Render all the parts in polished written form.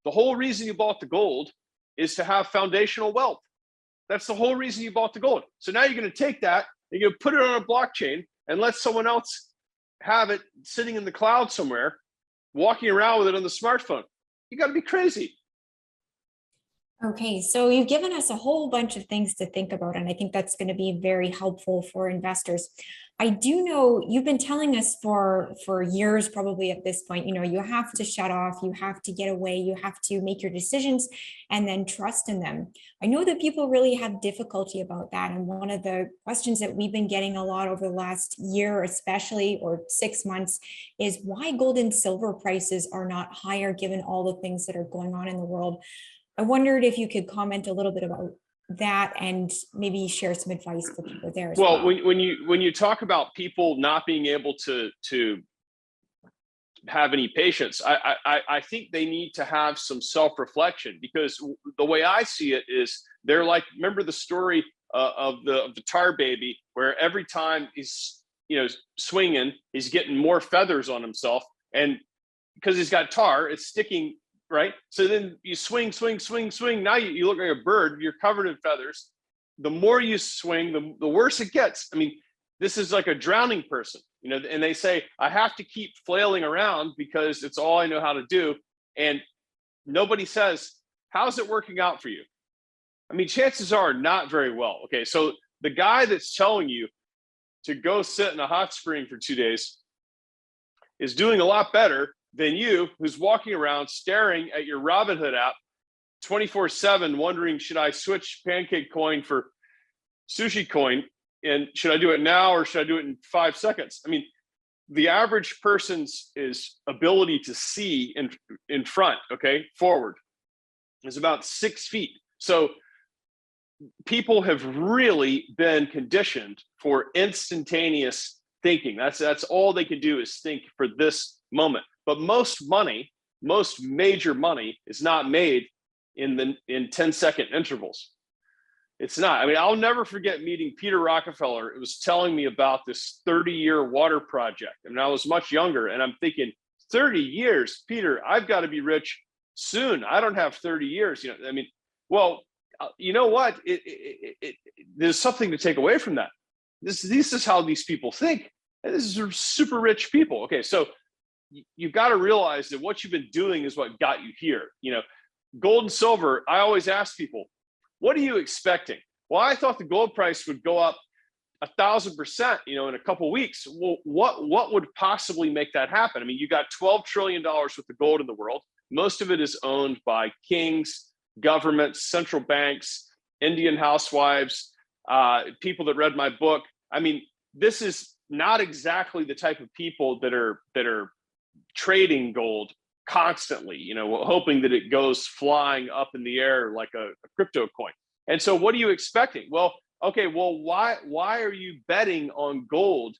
the whole reason you bought the gold is to have foundational wealth. That's the whole reason you bought the gold. So now you're going to take that and you're going to put it on a blockchain and let someone else have it sitting in the cloud somewhere, walking around with it on the smartphone. You got to be crazy. Okay, so you've given us a whole bunch of things to think about, and I think that's going to be very helpful for investors. I do know you've been telling us for years, probably at this point, you have to shut off, you have to get away, you have to make your decisions and then trust in them. I know that people really have difficulty about that. And one of the questions that we've been getting a lot over the last year, especially, or 6 months, is why gold and silver prices are not higher given all the things that are going on in the world. I wondered if you could comment a little bit about that and maybe share some advice for people there as well. Well, when you talk about people not being able to have any patience, I think they need to have some self-reflection, because the way I see it is they're like, remember the story of the tar baby, where every time he's swinging, he's getting more feathers on himself, and because he's got tar, it's sticking. Right. So then you swing. Now you look like a bird. You're covered in feathers. The more you swing, the worse it gets. I mean, this is like a drowning person, and they say, I have to keep flailing around because it's all I know how to do. And nobody says, how's it working out for you? I mean, chances are not very well. Okay. So the guy that's telling you to go sit in a hot spring for 2 days is doing a lot better than you, who's walking around staring at your Robinhood app 24/7, wondering, should I switch Pancake Coin for Sushi Coin? And should I do it now or should I do it in 5 seconds? I mean, the average person's ability to see in front, okay, forward, is about 6 feet. So people have really been conditioned for instantaneous thinking. That's all they can do is think for this moment. But most major money is not made in 10-second intervals. It's not. I mean, I'll never forget meeting Peter Rockefeller. It was telling me about this 30-year water project. I mean, I was much younger, and I'm thinking, 30 years, Peter, I've got to be rich soon. I don't have 30 years. I mean, well, you know what? There's something to take away from that. This is how these people think. And this is super rich people. Okay, so you've got to realize that what you've been doing is what got you here. Gold and silver, I always ask people, what are you expecting? Well, I thought the gold price would go up 1,000%, in a couple of weeks. Well, what would possibly make that happen? I mean, you got $12 trillion worth of gold in the world. Most of it is owned by kings, governments, central banks, Indian housewives, people that read my book. I mean, this is not exactly the type of people that are trading gold constantly, hoping that it goes flying up in the air like a crypto coin. And so what are you expecting? Well, okay, well, why are you betting on gold?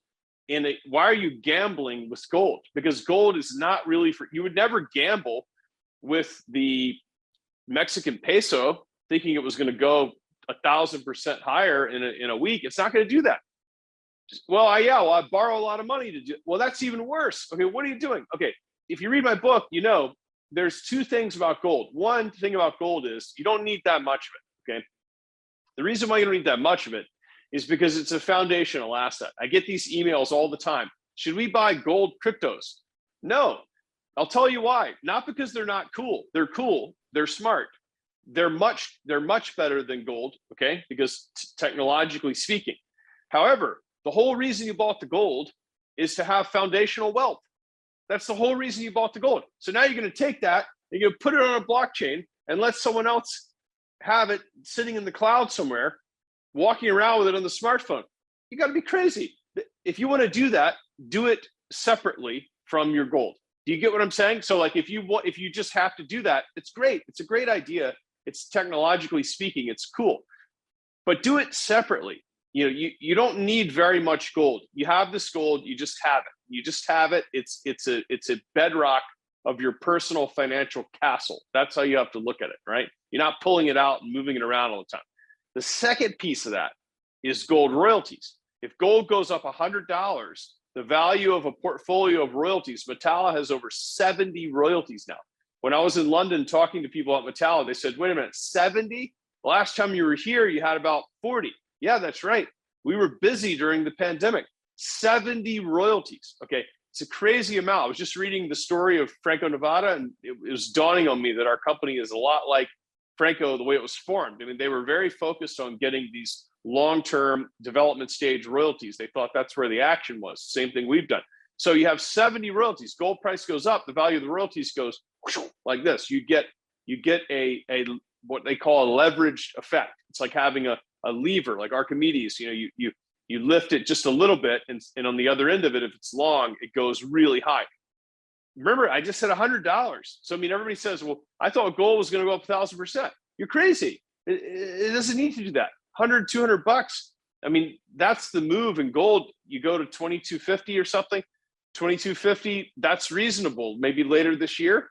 Why are you gambling with gold? Because gold is not really you would never gamble with the Mexican peso thinking it was going to go 1,000% higher in a week. It's not going to do that. Well, I borrow a lot of money to do. Well, that's even worse. Okay, what are you doing? Okay, if you read my book, there's two things about gold. One thing about gold is you don't need that much of it. Okay, the reason why you don't need that much of it is because it's a foundational asset. I get these emails all the time. Should we buy gold cryptos? No, I'll tell you why. Not because they're not cool. They're cool. They're smart. They're much better than gold. Okay, because technologically speaking. However, the whole reason you bought the gold is to have foundational wealth. That's the whole reason you bought the gold. So now you're going to take that and you're going to put it on a blockchain and let someone else have it sitting in the cloud somewhere, walking around with it on the smartphone. You got to be crazy. If you want to do that, do it separately from your gold. Do you get what I'm saying? So like if you just have to do that, it's great. It's a great idea. It's technologically speaking, it's cool. But do it separately. You don't need very much gold. You have this gold, you just have it. You just have it. It's a bedrock of your personal financial castle. That's how you have to look at it, right? You're not pulling it out and moving it around all the time. The second piece of that is gold royalties. If gold goes up $100, the value of a portfolio of royalties, Metalla has over 70 royalties now. When I was in London talking to people at Metallo, they said, wait a minute, 70? Last time you were here, you had about 40. Yeah, that's right. We were busy during the pandemic. 70 royalties. Okay. It's a crazy amount. I was just reading the story of Franco-Nevada, and it was dawning on me that our company is a lot like Franco, the way it was formed. I mean, they were very focused on getting these long-term development stage royalties. They thought that's where the action was. Same thing we've done. So you have 70 royalties. Gold price goes up, the value of the royalties goes like this. You get a what they call a leveraged effect. It's like having a lever, like Archimedes. You lift it just a little bit, and on the other end of it, if it's long, it goes really high. Remember, I just said $100. So I mean, everybody says, well, I thought gold was going to go up 1,000%. You're crazy. It doesn't need to do that. 100, $200. I mean, that's the move in gold. You go to 2250 or something, 2250. That's reasonable. Maybe later this year.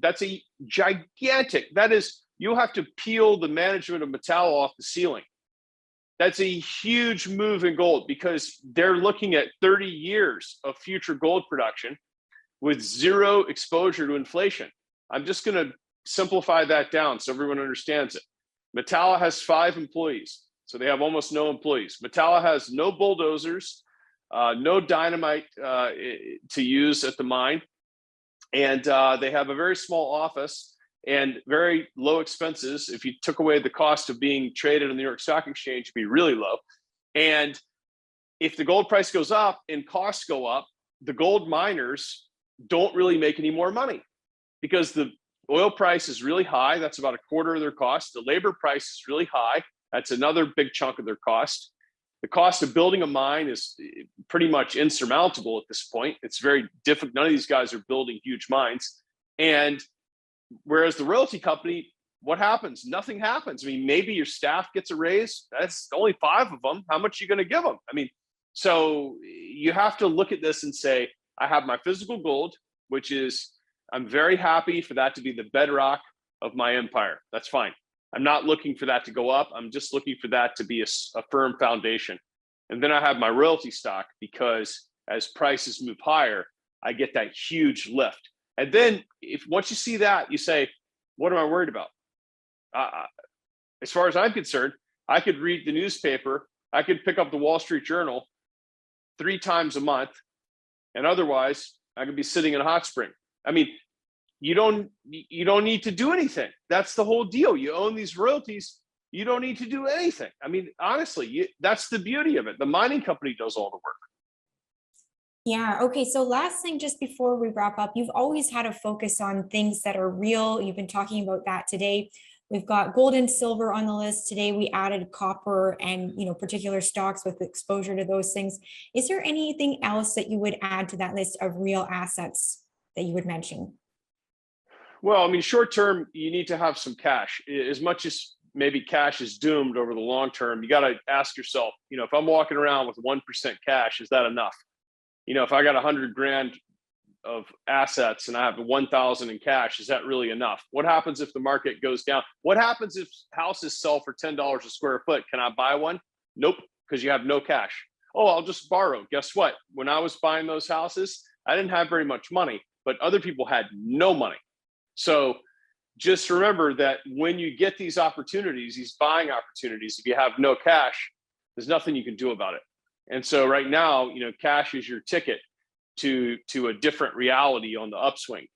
That's a gigantic. That is, you'll have to peel the management of Metallo off the ceiling. That's a huge move in gold because they're looking at 30 years of future gold production with zero exposure to inflation. I'm just going to simplify that down so everyone understands it. Metallo has 5 employees, so they have almost no employees. Metallo has no bulldozers, no dynamite to use at the mine, and they have a very small office and very low expenses. If you took away the cost of being traded on the New York Stock Exchange, it'd be really low. And if the gold price goes up and costs go up, the gold miners don't really make any more money because the oil price is really high. That's about a quarter of their cost. The labor price is really high. That's another big chunk of their cost. The cost of building a mine is pretty much insurmountable at this point. It's very difficult. None of these guys are building huge mines. And whereas the royalty company, what happens? Nothing happens. I mean, maybe your staff gets a raise. That's only 5 of them. How much are you going to give them? I mean, so you have to look at this and say, I have my physical gold, which is, I'm very happy for that to be the bedrock of my empire. That's fine. I'm not looking for that to go up. I'm just looking for that to be a firm foundation. And then I have my royalty stock because as prices move higher, I get that huge lift. And then once you see that, you say, what am I worried about? As far as I'm concerned, I could read the newspaper. I could pick up the Wall Street Journal 3 times a month. And otherwise, I could be sitting in a hot spring. I mean, you don't need to do anything. That's the whole deal. You own these royalties. You don't need to do anything. I mean, honestly, that's the beauty of it. The mining company does all the work. Yeah. Okay. So last thing, just before we wrap up, you've always had a focus on things that are real. You've been talking about that today. We've got gold and silver on the list. Today we added copper and, particular stocks with exposure to those things. Is there anything else that you would add to that list of real assets that you would mention? Well, I mean, short term, you need to have some cash. As much as maybe cash is doomed over the long term, you got to ask yourself, if I'm walking around with 1% cash, is that enough? If I got 100 grand of assets and I have 1,000 in cash, is that really enough? What happens if the market goes down? What happens if houses sell for $10 a square foot? Can I buy one? Nope, because you have no cash. Oh, I'll just borrow. Guess what? When I was buying those houses, I didn't have very much money, but other people had no money. So just remember that when you get these opportunities, these buying opportunities, if you have no cash, there's nothing you can do about it. And so right now, cash is your ticket to a different reality on the upswing.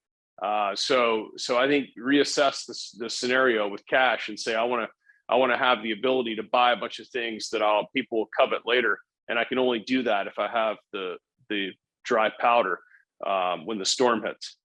So I think reassess the scenario with cash and say, I want to have the ability to buy a bunch of things that people will covet later, and I can only do that if I have the dry powder when the storm hits.